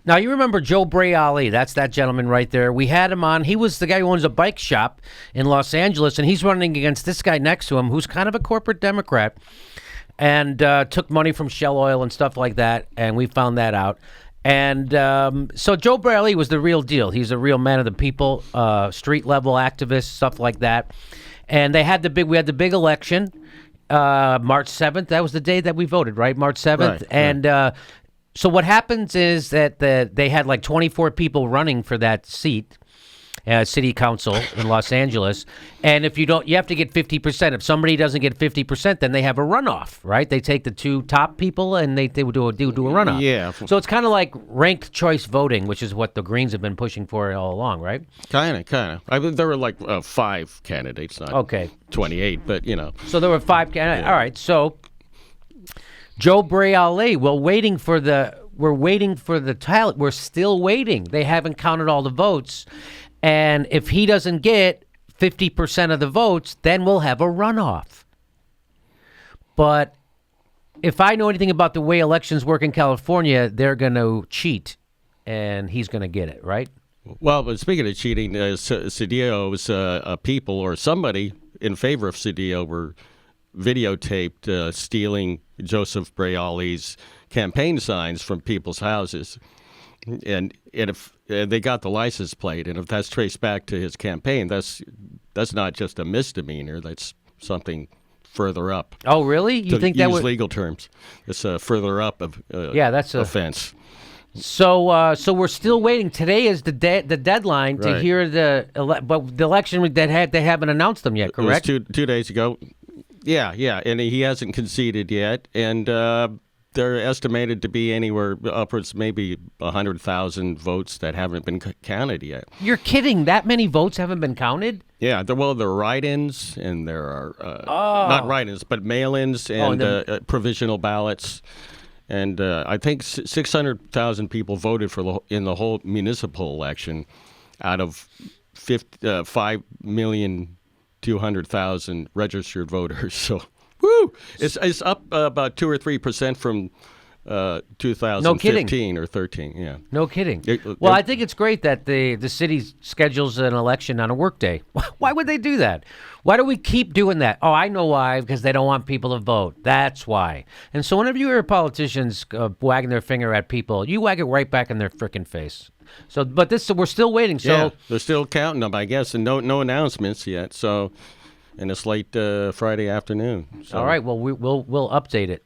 Now, you remember Joe Bray-Ali. That's that gentleman right there. We had him on. He was the guy who owns a bike shop in Los Angeles, and he's running against this guy next to him who's kind of a corporate Democrat and took money from Shell Oil and stuff like that, and we found that out. And so Joe Bray-Ali was the real deal. He's a real man of the people, street-level activist, stuff like that. And we had the big election, March 7th. That was the day that we voted, right? March 7th. Right, and so what happens is that they had like 24 people running for that seat, city council in Los Angeles. And if you have to get 50%. If somebody doesn't get 50%, then they have a runoff, right? They take the two top people and they would do a runoff. Yeah. So it's kind of like ranked choice voting, which is what the Greens have been pushing for all along, right? Kind of. There were like 5 candidates, not 28, but So there were 5 candidates. Yeah. All right. So Joe Bray-Ali, we're waiting for the tally. We're still waiting. They haven't counted all the votes. And if he doesn't get 50% of the votes, then we'll have a runoff. But if I know anything about the way elections work in California, they're going to cheat, and he's going to get it, right? Well, but speaking of cheating, Cedillo's people or somebody in favor of Cedillo were videotaped stealing Joseph Bray-Ali's campaign signs from people's houses. And if they got the license plate, and if that's traced back to his campaign, that's not just a misdemeanor. That's something further up. Oh, really? You think that use legal terms? It's a further up of that's offense. So we're still waiting. Today is the deadline to hear but the election they haven't announced them yet. Correct? It was 2 days ago. Yeah, and he hasn't conceded yet, and. They're estimated to be anywhere upwards, maybe 100,000 votes that haven't been counted yet. You're kidding? That many votes haven't been counted? Yeah, there are write-ins, and there are not write-ins, but mail-ins and provisional ballots. And I think 600,000 people voted in the whole municipal election out of 5,200,000 registered voters. So. Woo! It's up about 2 or 3% from 2015 or 13. Yeah. No kidding. Well, I think it's great that the city schedules an election on a work day. Why would they do that? Why do we keep doing that? Oh, I know why. Because they don't want people to vote. That's why. And so whenever you hear politicians wagging their finger at people, you wag it right back in their frickin' face. So, but we're still waiting. So they're still counting them, I guess, and no announcements yet. So. And it's late Friday afternoon. So. All right. Well, we'll update it.